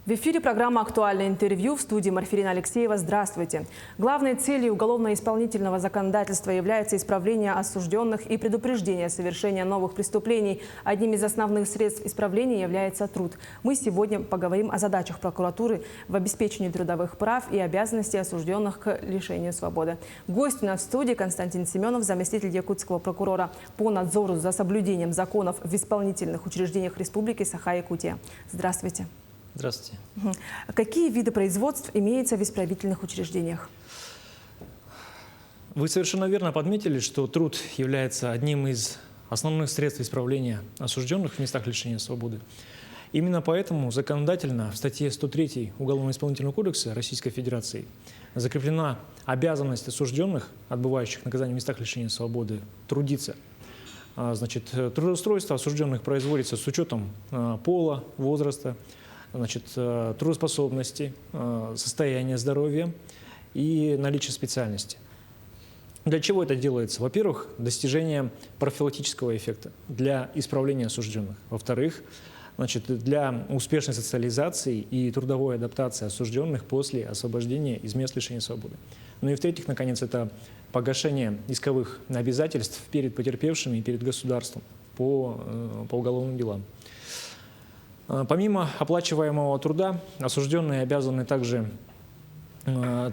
В эфире программа «Актуальное интервью», в студии Марфирина Алексеева. Здравствуйте. Главной целью уголовно-исполнительного законодательства является исправление осужденных и предупреждение совершения новых преступлений. Одним из основных средств исправления является труд. Мы сегодня поговорим о задачах прокуратуры в обеспечении трудовых прав и обязанностей осужденных к лишению свободы. Гость у нас в студии Константин Семенов, заместитель якутского прокурора по надзору за соблюдением законов в исполнительных учреждениях Республики Саха-Якутия. Здравствуйте. Здравствуйте. Какие виды производств имеются в исправительных учреждениях? Вы совершенно верно подметили, что труд является одним из основных средств исправления осужденных в местах лишения свободы. Именно поэтому законодательно в статье 103 Уголовно-исполнительного кодекса Российской Федерации закреплена обязанность осужденных, отбывающих наказание в местах лишения свободы, трудиться. Значит, трудоустройство осужденных производится с учетом пола, возраста, трудоспособности, состояния здоровья и наличия специальности. Для чего это делается? Во-первых, достижение профилактического эффекта для исправления осужденных. Во-вторых, для успешной социализации и трудовой адаптации осужденных после освобождения из мест лишения свободы. Ну и в-третьих, наконец, это погашение исковых обязательств перед потерпевшими и перед государством по уголовным делам. Помимо оплачиваемого труда, осужденные обязаны также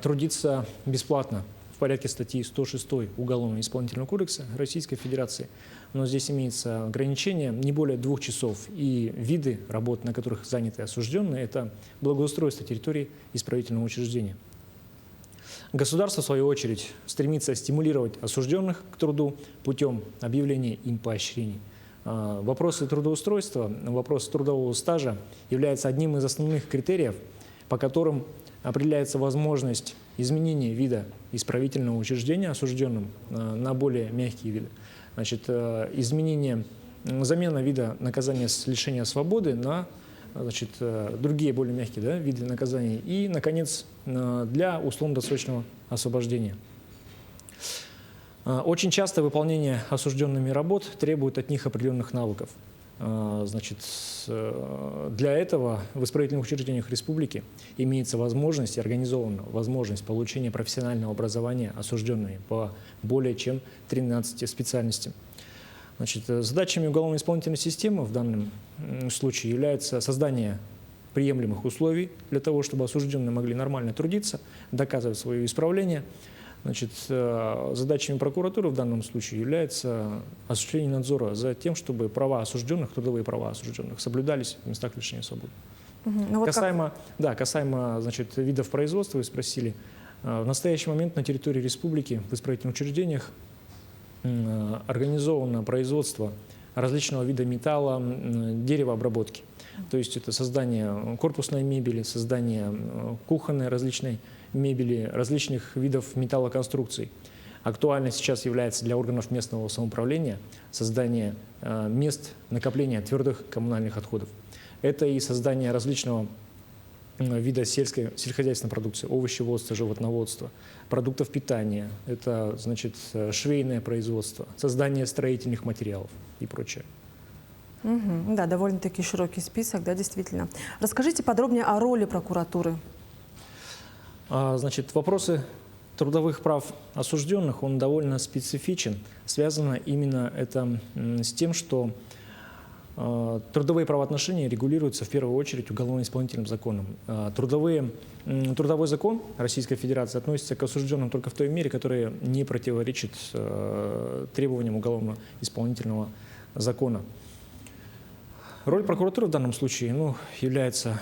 трудиться бесплатно в порядке статьи 106 Уголовно-исполнительного кодекса Российской Федерации. Но здесь имеется ограничение не более 2 часов, и виды работ, на которых заняты осужденные, это благоустройство территории исправительного учреждения. Государство, в свою очередь, стремится стимулировать осужденных к труду путем объявления им поощрений. Вопросы трудоустройства, вопрос трудового стажа является одним из основных критериев, по которым определяется возможность изменения вида исправительного учреждения осужденным на более мягкие виды. Замена вида наказания с лишения свободы на другие более мягкие виды наказания. И, наконец, для условно-досрочного освобождения. Очень часто выполнение осужденными работ требует от них определенных навыков. Для этого в исправительных учреждениях республики имеется возможность и организована возможность получения профессионального образования осужденными по более чем 13 специальностям. Задачами уголовно-исполнительной системы в данном случае является создание приемлемых условий для того, чтобы осужденные могли нормально трудиться, доказывать свое исправление. Задачами прокуратуры в данном случае является осуществление надзора за тем, чтобы права осужденных, трудовые права осужденных соблюдались в местах лишения свободы. Касаемо видов производства, вы спросили, в настоящий момент на территории республики в исправительных учреждениях организовано производство различного вида металла, деревообработки. То есть это создание корпусной мебели, создание кухонной различной мебели, различных видов металлоконструкций. Актуально сейчас является для органов местного самоуправления создание мест накопления твердых коммунальных отходов. Это и создание различного вида сельскохозяйственной продукции, овощеводства, животноводства, продуктов питания, это швейное производство, создание строительных материалов и прочее. Да, довольно-таки широкий список, да, действительно. Расскажите подробнее о роли прокуратуры. Вопросы трудовых прав осужденных, он довольно специфичен. Связано именно это с тем, что трудовые правоотношения регулируются в первую очередь уголовно-исполнительным законом. Трудовой закон Российской Федерации относится к осужденным только в той мере, которая не противоречит требованиям уголовно-исполнительного закона. Роль прокуратуры в данном случае является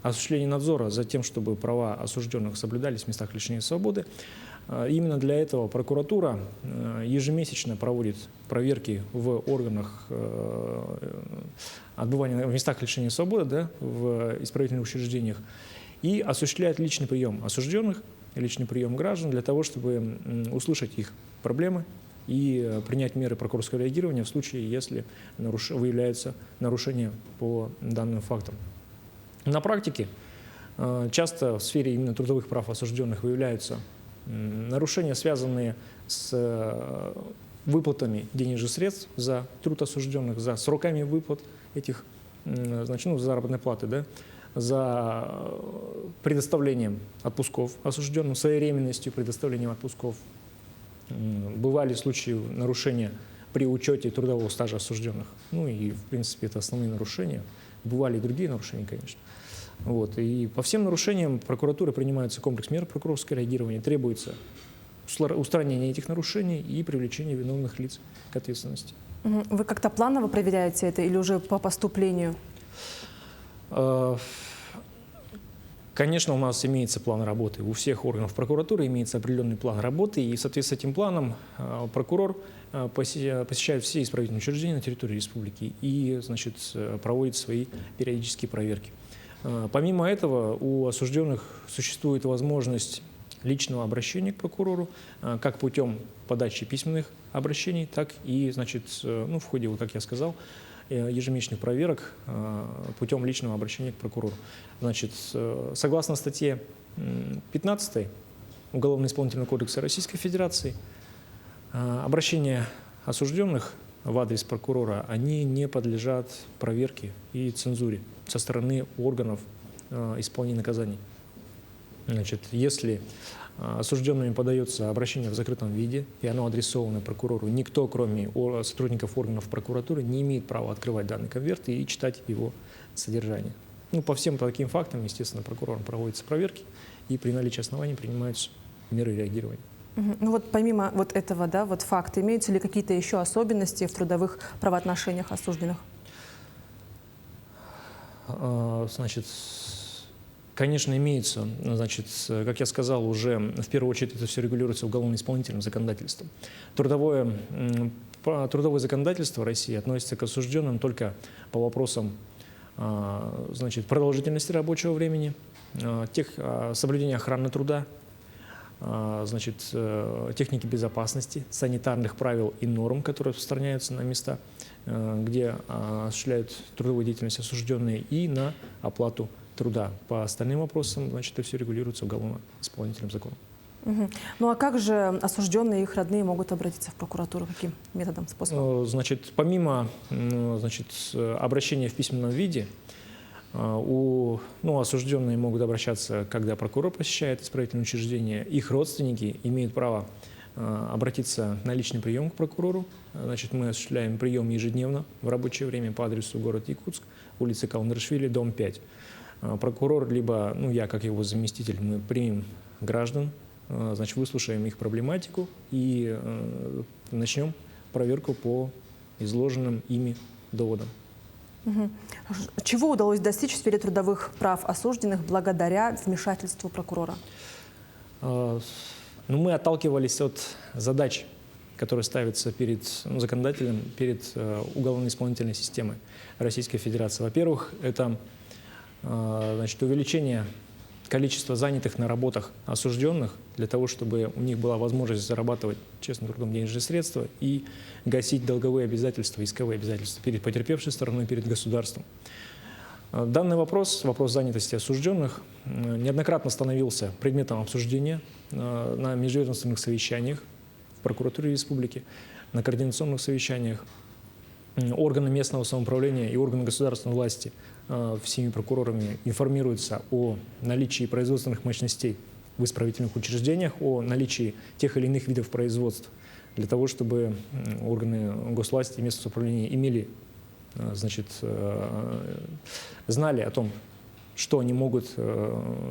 осуществление надзора за тем, чтобы права осужденных соблюдались в местах лишения свободы. Именно для этого прокуратура ежемесячно проводит проверки в органах отбывания в местах лишения свободы, в исправительных учреждениях, и осуществляет личный прием осужденных, личный прием граждан для того, чтобы услышать их проблемы и принять меры прокурорского реагирования в случае, если выявляется нарушение по данным фактам. На практике часто в сфере именно трудовых прав осужденных выявляются нарушения, связанные с выплатами денежных средств за труд осужденных, за сроками выплат этих заработной платы, за предоставлением отпусков осужденным, своевременностью предоставлением отпусков. Бывали случаи нарушения при учете трудового стажа осужденных. Ну и, в принципе, это основные нарушения. Бывали и другие нарушения, конечно. Вот. И по всем нарушениям прокуратуры принимается комплекс мер прокурорского реагирования. Требуется устранение этих нарушений и привлечение виновных лиц к ответственности. Вы как-то планово проверяете это или уже по поступлению? Конечно, у нас имеется план работы. У всех органов прокуратуры имеется определенный план работы, и в соответствии с этим планом прокурор посещает все исправительные учреждения на территории республики и, значит, проводит свои периодические проверки. Помимо этого, у осужденных существует возможность личного обращения к прокурору, как путем подачи письменных обращений, так и, значит, в ходе, как я сказал, ежемесячных проверок путем личного обращения к прокурору. Значит, согласно статье 15 Уголовно-исполнительного кодекса Российской Федерации, обращения осужденных в адрес прокурора, они не подлежат проверке и цензуре со стороны органов исполнения наказаний. Значит, если осужденными подается обращение в закрытом виде, и оно адресовано прокурору, никто, кроме сотрудников органов прокуратуры, не имеет права открывать данный конверт и читать его содержание. По всем таким фактам, естественно, прокурором проводятся проверки, и при наличии оснований принимаются меры реагирования. Помимо этого, факта, имеются ли какие-то еще особенности в трудовых правоотношениях осужденных? Значит, конечно, имеются. Значит, как я сказал, уже в первую очередь это все регулируется уголовно-исполнительным законодательством. Трудовое законодательство России относится к осужденным только по вопросам, значит, продолжительности рабочего времени, соблюдения охраны труда, значит, техники безопасности, санитарных правил и норм, которые распространяются на места, где осуществляют трудовую деятельность осужденные, и на оплату труда. По остальным вопросам, значит, это все регулируется уголовно-исполнительным законом. А как же осужденные и их родные могут обратиться в прокуратуру? Каким методом, способом? Значит, помимо обращения в письменном виде, осужденные могут обращаться, когда прокурор посещает исправительное учреждение. Их родственники имеют право обратиться на личный прием к прокурору. Значит, мы осуществляем прием ежедневно в рабочее время по адресу город Якутск, улица Каландершвили, дом 5. Прокурор, либо я, как его заместитель, мы примем граждан, значит, выслушаем их проблематику и начнем проверку по изложенным ими доводам. Чего удалось достичь в сфере трудовых прав осужденных благодаря вмешательству прокурора? Мы отталкивались от задач, которые ставятся перед законодателем, перед уголовно-исполнительной системой Российской Федерации. Во-первых, это, значит, увеличение количества занятых на работах осужденных для того, чтобы у них была возможность зарабатывать честным трудом денежные средства и гасить долговые обязательства, исковые обязательства перед потерпевшей стороной, перед государством. Данный вопрос занятости осужденных, неоднократно становился предметом обсуждения на межведомственных совещаниях в прокуратуре республики, на координационных совещаниях. Органы местного самоуправления и органы государственной власти всеми прокурорами информируются о наличии производственных мощностей в исправительных учреждениях, о наличии тех или иных видов производств, для того, чтобы органы госвласти и местного самоуправления имели, значит, знали о том, что они могут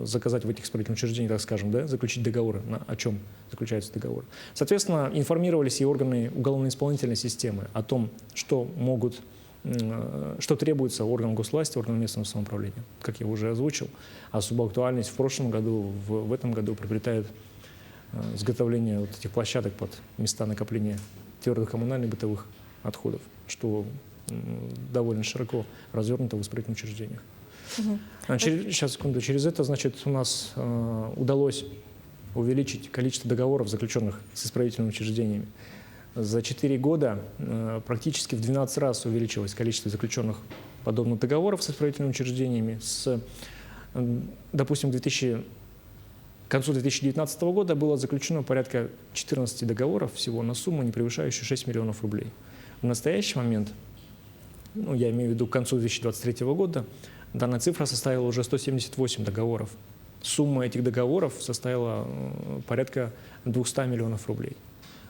заказать в этих исправительных учреждениях, так скажем, заключить договоры, о чем заключаются договоры. Соответственно, информировались и органы уголовно-исполнительной системы о том, что требуется органам госвласти, органам местного самоуправления. Как я уже озвучил, особую актуальность в прошлом году, в этом году приобретает изготовление этих площадок под места накопления твердых коммунальных бытовых отходов, что довольно широко развернуто в исправительных учреждениях. Сейчас, секунду. Через это, значит, у нас удалось увеличить количество договоров, заключенных с исправительными учреждениями. За 4 года практически в 12 раз увеличилось количество заключенных подобных договоров с исправительными учреждениями. Допустим, к концу 2019 года было заключено порядка 14 договоров всего на сумму, не превышающую 6 миллионов рублей. В настоящий момент, я имею в виду к концу 2023 года, Данная цифра составила уже 178 договоров. Сумма этих договоров составила порядка 200 миллионов рублей.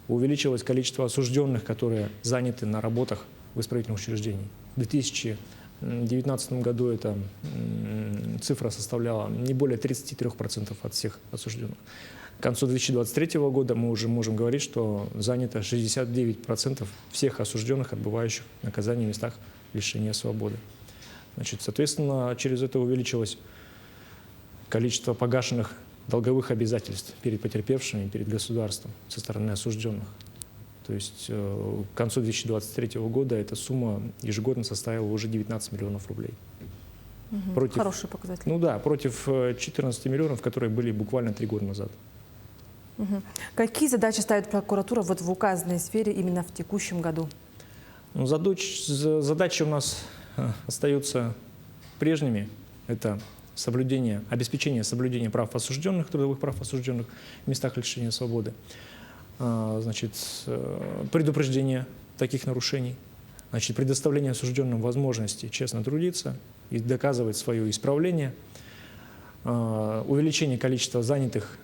Увеличилось количество осужденных, которые заняты на работах в исправительных учреждениях. В 2019 году эта цифра составляла не более 33% от всех осужденных. К концу 2023 года мы уже можем говорить, что занято 69% всех осужденных, отбывающих наказание в местах лишения свободы. Значит, соответственно, через это увеличилось количество погашенных долговых обязательств перед потерпевшими, перед государством со стороны осужденных. То есть к концу 2023 года эта сумма ежегодно составила уже 19 миллионов рублей. Хороший показатель. Ну да, против 14 миллионов, которые были буквально 3 года назад. Какие задачи ставит прокуратура вот в указанной сфере именно в текущем году? Ну, задачи у нас остаются прежними. Это обеспечение соблюдения прав осужденных, трудовых прав осужденных в местах лишения свободы. Значит, предупреждение таких нарушений. Значит, предоставление осужденным возможности честно трудиться и доказывать свое исправление. Увеличение количества занятых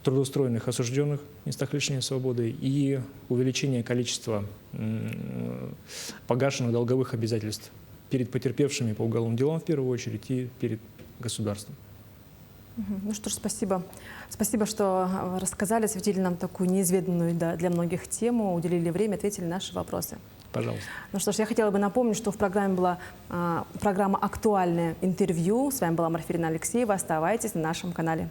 трудоустроенных осужденных в местах лишения свободы и увеличение количества погашенных долговых обязательств перед потерпевшими по уголовным делам в первую очередь и перед государством. Ну что ж, спасибо. Спасибо, что рассказали, осветили нам такую неизведанную для многих тему, уделили время, ответили на наши вопросы. Пожалуйста. Ну что ж, я хотела бы напомнить, что в программе была программа «Актуальное интервью». С вами была Марфирина Алексеева. Оставайтесь на нашем канале.